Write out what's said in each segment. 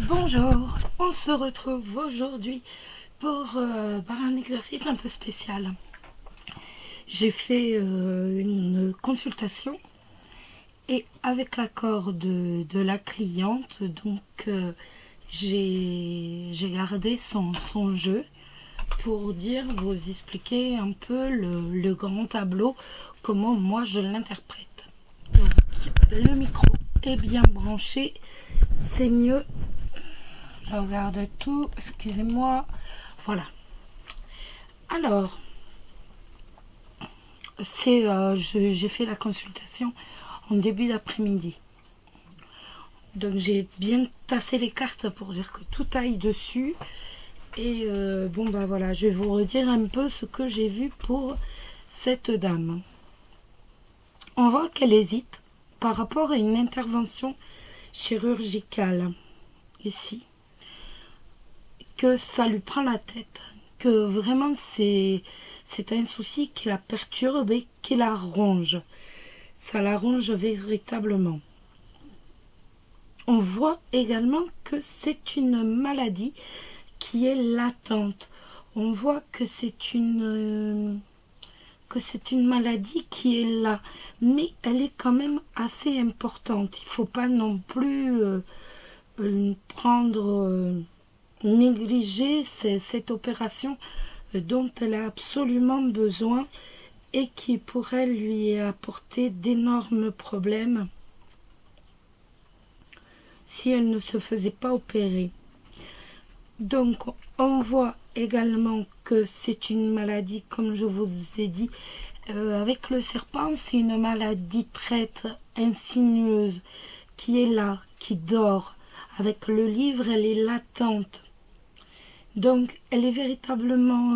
Bonjour, on se retrouve aujourd'hui pour un exercice un peu spécial. J'ai fait une consultation et avec l'accord de la cliente, donc j'ai gardé son jeu pour vous expliquer un peu le grand tableau, comment moi je l'interprète. Donc le micro est bien branché, c'est mieux. Je regarde tout, excusez-moi. Voilà. Alors, j'ai fait la consultation en début d'après-midi. Donc j'ai bien tassé les cartes pour dire que tout aille dessus. Et voilà, je vais vous redire un peu ce que j'ai vu pour cette dame. On voit qu'elle hésite par rapport à une intervention chirurgicale ici. Que ça lui prend la tête, que vraiment c'est un souci qui la perturbe et qui la ronge. Ça la ronge véritablement. On voit également que c'est une maladie qui est latente. On voit que c'est une maladie qui est là, mais elle est quand même assez importante. Il ne faut pas non plus négliger cette opération dont elle a absolument besoin et qui pourrait lui apporter d'énormes problèmes si elle ne se faisait pas opérer. Donc on voit également que c'est une maladie, comme je vous ai dit, avec le serpent, c'est une maladie traite insinueuse qui est là, qui dort. Avec le livre, elle est latente. Donc, elle est véritablement,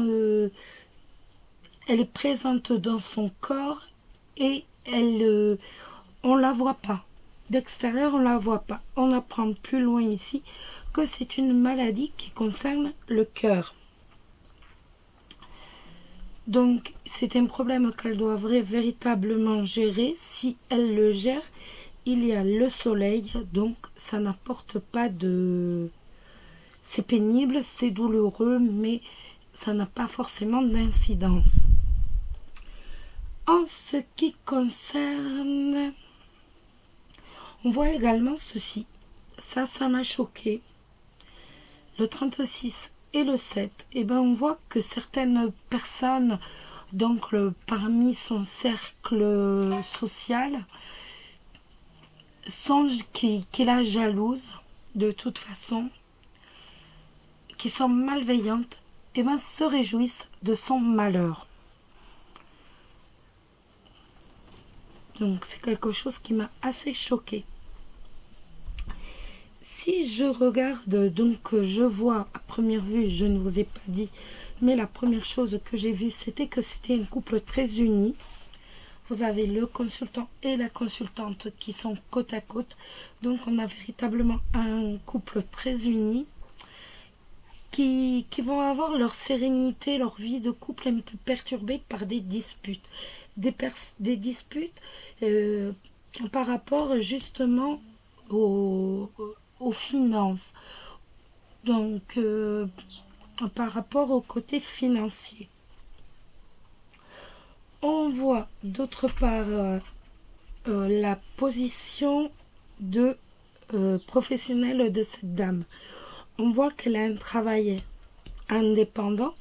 elle est présente dans son corps et on la voit pas. D'extérieur, on la voit pas. On apprend plus loin ici que c'est une maladie qui concerne le cœur. Donc, c'est un problème qu'elle doit véritablement gérer. Si elle le gère, il y a le soleil, donc ça n'apporte pas de... C'est pénible, c'est douloureux, mais ça n'a pas forcément d'incidence. En ce qui concerne... On voit également ceci. Ça m'a choqué. Le 36 et le 7, on voit que certaines personnes, donc parmi son cercle social, qui la jalouse de toute façon, qui sont malveillantes, se réjouissent de son malheur. Donc c'est quelque chose qui m'a assez choquée. Si je regarde, donc je vois à première vue, je ne vous ai pas dit, mais la première chose que j'ai vue, c'était que c'était un couple très uni. Vous avez le consultant et la consultante qui sont côte à côte. Donc on a véritablement un couple très uni qui vont avoir leur sérénité, leur vie de couple un peu perturbée par des disputes. Des disputes par rapport justement aux finances. Donc par rapport au côté financier. On voit d'autre part la position de professionnelle de cette dame. On voit qu'elle a un travail indépendant,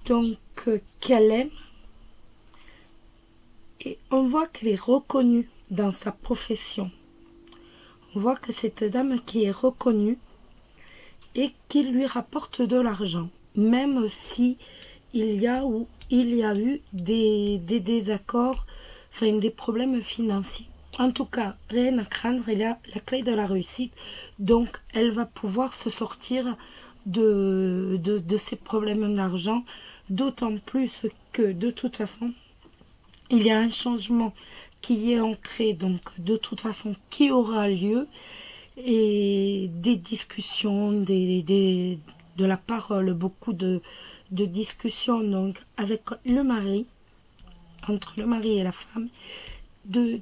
donc qu'elle aime, et on voit qu'elle est reconnue dans sa profession. On voit que c'est une dame qui est reconnue et qui lui rapporte de l'argent, même si il y a eu des désaccords, enfin des problèmes financiers. En tout cas, rien à craindre, elle a la clé de la réussite, donc elle va pouvoir se sortir de ces problèmes d'argent, d'autant plus que de toute façon, il y a un changement qui est ancré, donc de toute façon qui aura lieu, et des discussions, de la parole, beaucoup de discussions donc avec le mari, entre le mari et la femme,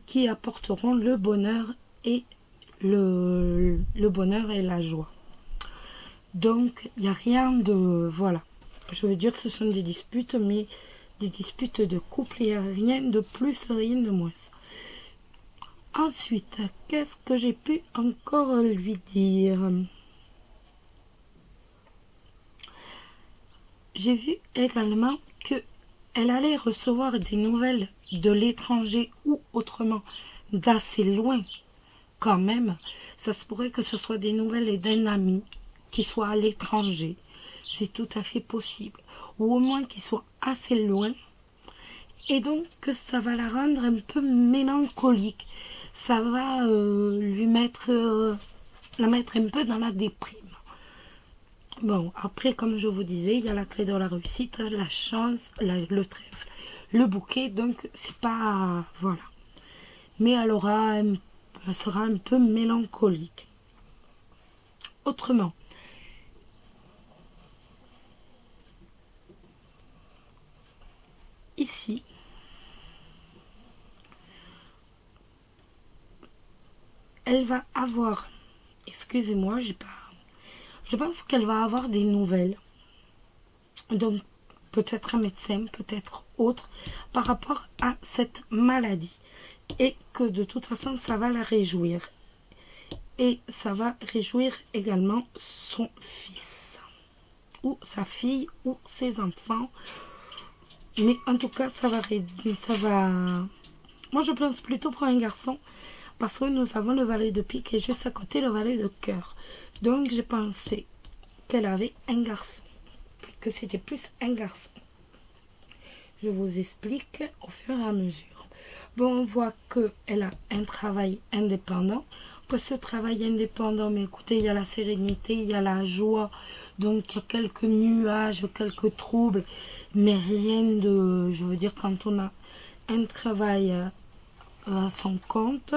qui apporteront le bonheur et le bonheur et la joie. Donc, il n'y a rien de... Voilà. Je veux dire, ce sont des disputes, mais des disputes de couple, il n'y a rien de plus, rien de moins. Ensuite, qu'est-ce que j'ai pu encore lui dire? J'ai vu également que elle allait recevoir des nouvelles de l'étranger ou autrement d'assez loin quand même. Ça se pourrait que ce soit des nouvelles d'un ami qui soit à l'étranger. C'est tout à fait possible. Ou au moins qui soit assez loin. Et donc que ça va la rendre un peu mélancolique. Ça va la mettre un peu dans la déprime. Bon, après, comme je vous disais, il y a la clé de la réussite, la chance, le trèfle, le bouquet, donc c'est pas... Voilà. Mais elle sera un peu mélancolique. Autrement, ici, elle va avoir... Excusez-moi, j'ai pas... Je pense qu'elle va avoir des nouvelles. Donc, peut-être un médecin, peut-être autre, par rapport à cette maladie. Et que de toute façon, ça va la réjouir. Et ça va réjouir également son fils. Ou sa fille, ou ses enfants. Mais en tout cas, ça va... Moi, je pense plutôt pour un garçon. Parce que nous avons le valet de pique et juste à côté le valet de cœur. Donc, j'ai pensé qu'elle avait un garçon. Que c'était plus un garçon. Je vous explique au fur et à mesure. Bon, on voit qu'elle a un travail indépendant. Que ce travail indépendant, mais écoutez, il y a la sérénité, il y a la joie. Donc, il y a quelques nuages, quelques troubles. Mais rien de... Je veux dire, quand on a un travail à son compte,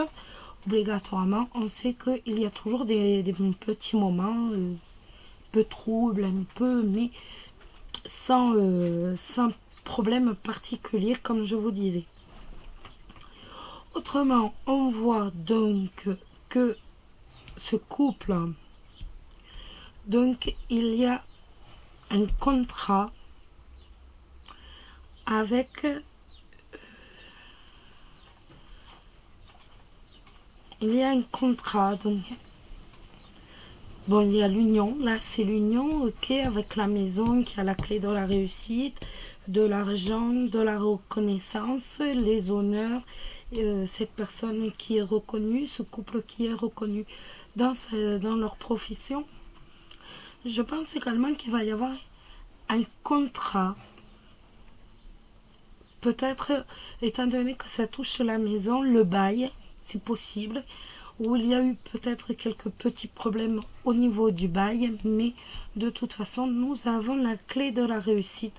obligatoirement, on sait qu'il y a toujours des petits moments un peu troubles, un peu, mais sans problème particulier, comme je vous disais. Autrement, on voit donc que ce couple, donc il y a un contrat avec donc bon, il y a l'union, là c'est l'union, ok, avec la maison qui a la clé de la réussite, de l'argent, de la reconnaissance, les honneurs, cette personne qui est reconnue, ce couple qui est reconnu dans leur profession. Je pense également qu'il va y avoir un contrat, peut-être étant donné que ça touche la maison, le bail, c'est possible, où il y a eu peut-être quelques petits problèmes au niveau du bail, mais de toute façon, nous avons la clé de la réussite.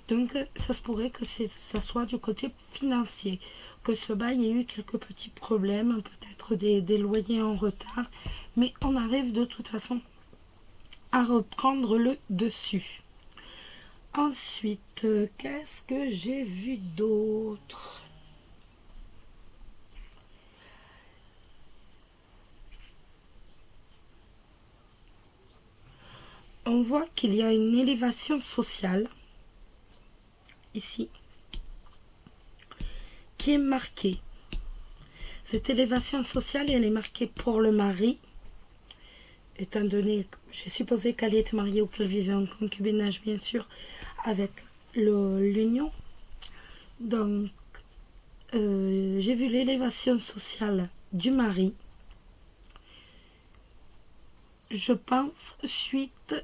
Donc, ça se pourrait que ça soit du côté financier, que ce bail ait eu quelques petits problèmes, peut-être des loyers en retard, mais on arrive de toute façon à reprendre le dessus. Ensuite, qu'est-ce que j'ai vu d'autre ? On voit qu'il y a une élévation sociale, ici, qui est marquée. Cette élévation sociale, elle est marquée pour le mari, étant donné, j'ai supposé qu'elle était mariée ou qu'elle vivait en concubinage, bien sûr, avec l'union. Donc, j'ai vu l'élévation sociale du mari, je pense, suite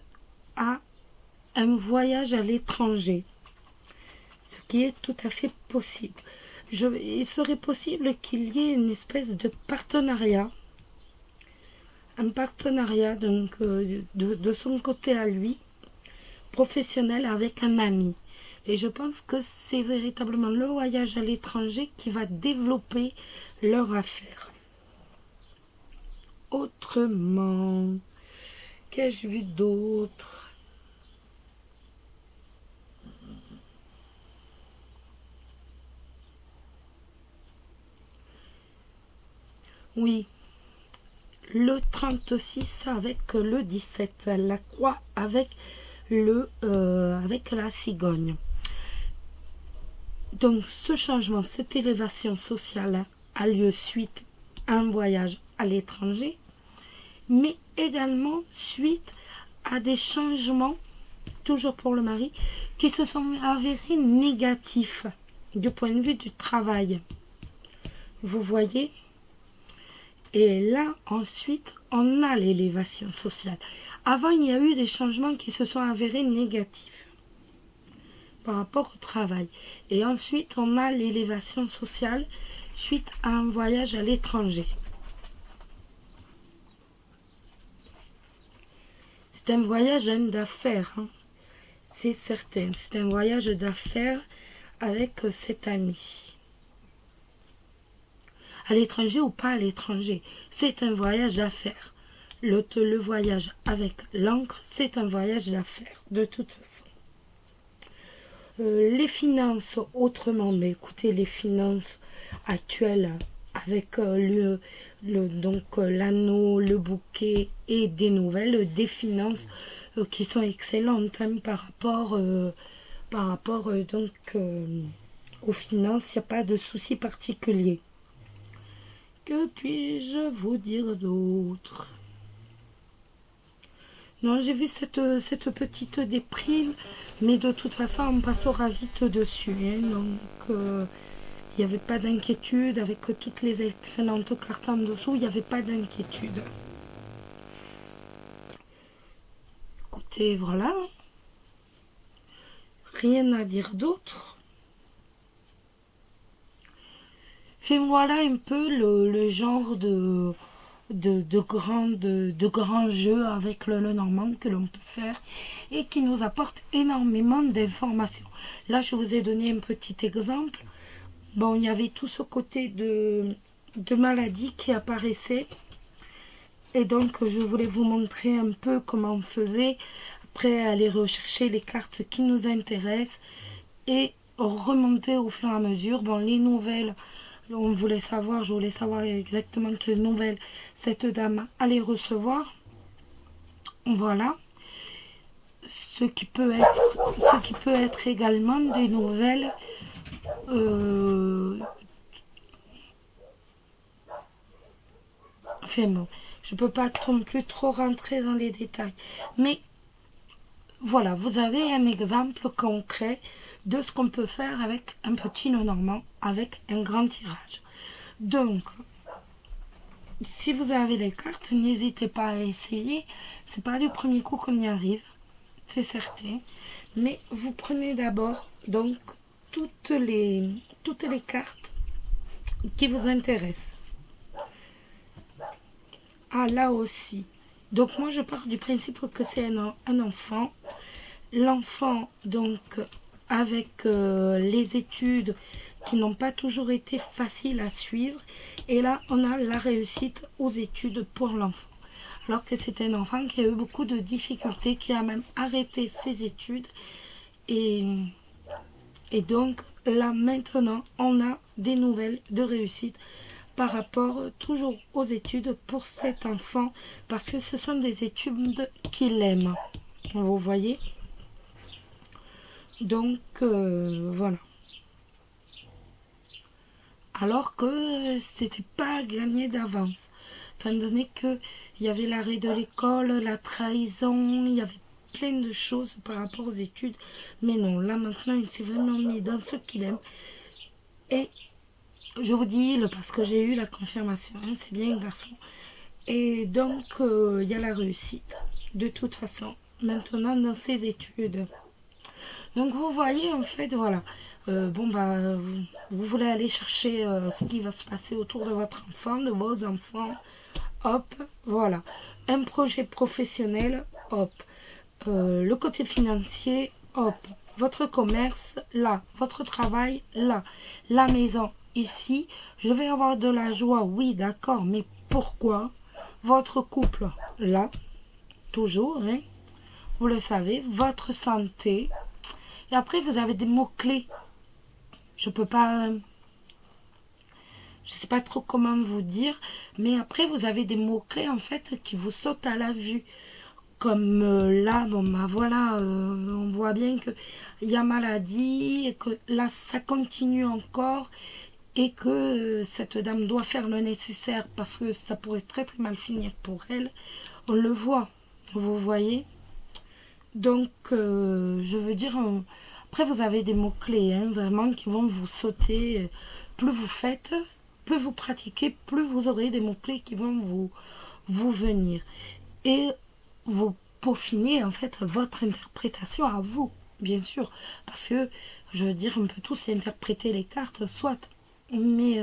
à un voyage à l'étranger, ce qui est tout à fait possible. Il serait possible qu'il y ait une espèce de partenariat, un partenariat donc de son côté à lui, professionnel avec un ami. Et je pense que c'est véritablement le voyage à l'étranger qui va développer leur affaire. Autrement, qu'ai-je vu d'autre ? Oui, le 36 avec le 17, la croix avec avec la cigogne. Donc ce changement, cette élévation sociale a lieu suite à un voyage à l'étranger, mais également suite à des changements, toujours pour le mari, qui se sont avérés négatifs du point de vue du travail. Vous voyez? Et là, ensuite, on a l'élévation sociale. Avant, il y a eu des changements qui se sont avérés négatifs par rapport au travail. Et ensuite, on a l'élévation sociale suite à un voyage à l'étranger. C'est un voyage d'affaires, hein. C'est certain. C'est un voyage d'affaires avec cet ami. À l'étranger ou pas à l'étranger, c'est un voyage d'affaires. Le voyage avec l'encre, c'est un voyage d'affaires, de toute façon. Les finances, autrement, mais écoutez, les finances actuelles avec l'anneau, le bouquet et des nouvelles, des finances qui sont excellentes, hein, par rapport aux finances, il n'y a pas de souci particulier. Que puis-je vous dire d'autre? Non, j'ai vu cette petite déprime, mais de toute façon, on passera vite dessus, hein. Donc, il n'y avait pas d'inquiétude, avec toutes les excellentes cartes en dessous, il n'y avait pas d'inquiétude. Écoutez, voilà. Rien à dire d'autre. Fait voilà un peu le genre de grands jeux avec le normand que l'on peut faire et qui nous apporte énormément d'informations. Là, je vous ai donné un petit exemple. Bon, il y avait tout ce côté de maladie qui apparaissait. Et donc, je voulais vous montrer un peu comment on faisait. Après, aller rechercher les cartes qui nous intéressent et remonter au fur et à mesure. Bon, les nouvelles, je voulais savoir exactement quelles nouvelles cette dame allait recevoir. Voilà. Ce qui peut être également des nouvelles enfin bon, je peux pas non plus trop rentrer dans les détails, mais voilà, vous avez un exemple concret de ce qu'on peut faire avec un petit Lenormand, avec un grand tirage. Donc, si vous avez les cartes, n'hésitez pas à essayer. C'est pas du premier coup qu'on y arrive, c'est certain. Mais vous prenez d'abord donc toutes les cartes qui vous intéressent. Ah, là aussi. Donc moi je pars du principe que c'est un enfant. L'enfant donc avec les études qui n'ont pas toujours été faciles à suivre. Et là on a la réussite aux études pour l'enfant. Alors que c'est un enfant qui a eu beaucoup de difficultés, qui a même arrêté ses études. Et donc là maintenant on a des nouvelles de réussite par rapport toujours aux études pour cet enfant, parce que ce sont des études qu'il aime. Vous voyez? Donc voilà. Alors que c'était pas gagné d'avance, étant donné que il y avait l'arrêt de l'école, la trahison, il y avait plein de choses par rapport aux études. Mais non, là maintenant il s'est vraiment mis dans ce qu'il aime. Et je vous dis, parce que j'ai eu la confirmation, hein, c'est bien un garçon. Et donc, il y a la réussite, de toute façon, maintenant dans ses études. Donc, vous voyez, en fait, voilà. Vous voulez aller chercher ce qui va se passer autour de votre enfant, de vos enfants. Hop, voilà. Un projet professionnel, hop. Le côté financier, hop. Votre commerce, là. Votre travail, là. La maison, ici. Je vais avoir de la joie, oui, d'accord, mais pourquoi? Votre couple, là. Toujours, hein. Vous le savez. Votre santé. Et après, vous avez des mots-clés. Je peux pas Je sais pas trop comment vous dire, mais après vous avez des mots-clés en fait qui vous sautent à la vue. Comme là, bon bah voilà, on voit bien que il y a maladie, et que là ça continue encore, et que cette dame doit faire le nécessaire parce que ça pourrait très très mal finir pour elle. On le voit, vous voyez. Donc, je veux dire, après vous avez des mots-clés, hein, vraiment, qui vont vous sauter. Plus vous faites, plus vous pratiquez, plus vous aurez des mots-clés qui vont vous venir. Et vous peaufinez, en fait, votre interprétation à vous, bien sûr. Parce que, je veux dire, on peut tous interpréter les cartes, soit. Mais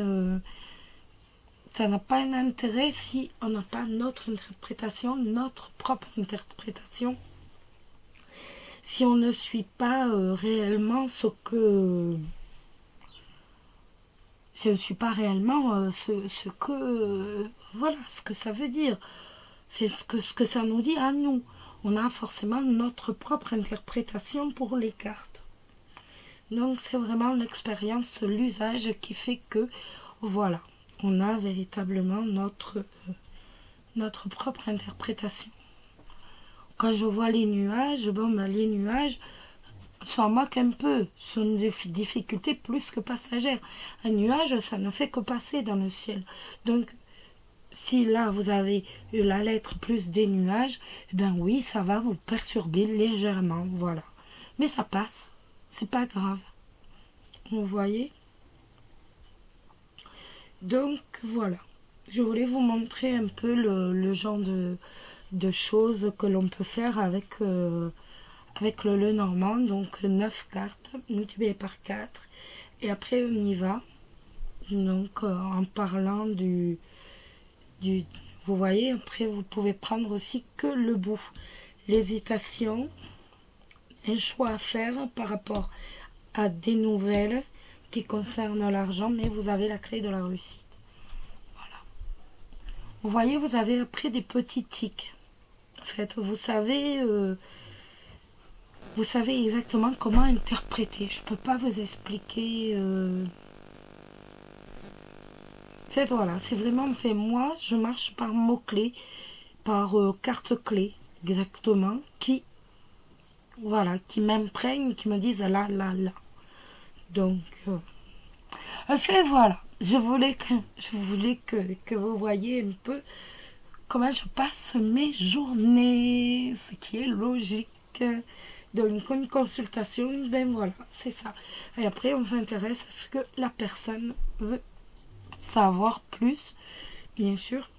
ça n'a pas un intérêt si on n'a pas notre interprétation, notre propre interprétation. Si on ne suit pas réellement ce que... Si on ne suit pas réellement ce que... voilà, ce que ça veut dire. Ce que ça nous dit à nous. On a forcément notre propre interprétation pour les cartes. Donc c'est vraiment l'expérience, l'usage qui fait que, voilà, on a véritablement notre propre interprétation. Quand je vois les nuages, bon ben les nuages s'en moquent un peu, sont des difficultés plus que passagères. Un nuage, ça ne fait que passer dans le ciel. Donc, si là vous avez la lettre plus des nuages, ben oui, ça va vous perturber légèrement, voilà. Mais ça passe, c'est pas grave. Vous voyez? Donc voilà, je voulais vous montrer un peu le genre de choses que l'on peut faire avec, avec le Lenormand. Donc 9 cartes multipliées par 4. Et après on y va. Donc en parlant du... Vous voyez, après vous pouvez prendre aussi que le bout. L'hésitation, un choix à faire par rapport à des nouvelles qui concernent l'argent, mais vous avez la clé de la réussite. Voilà. Vous voyez, vous avez après des petits tics. En fait, vous savez exactement comment interpréter. Je ne peux pas vous expliquer. En fait, voilà, c'est vraiment fait. Moi, je marche par mots-clés, par cartes-clés, exactement, qui, voilà, qui m'imprègnent, qui me disent là, là, là. Donc, en fait, voilà, je voulais que vous voyiez un peu comment je passe mes journées, ce qui est logique. Donc, une consultation, ben voilà, c'est ça. Et après, on s'intéresse à ce que la personne veut savoir plus, bien sûr,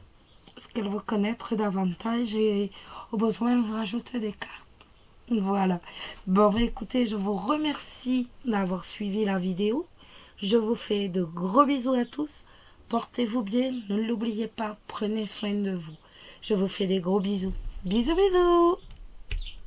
ce qu'elle veut connaître davantage et au besoin, on rajoute des cartes. Voilà. Bon, écoutez, je vous remercie d'avoir suivi la vidéo. Je vous fais de gros bisous à tous. Portez-vous bien, ne l'oubliez pas, prenez soin de vous. Je vous fais des gros bisous. Bisous, bisous!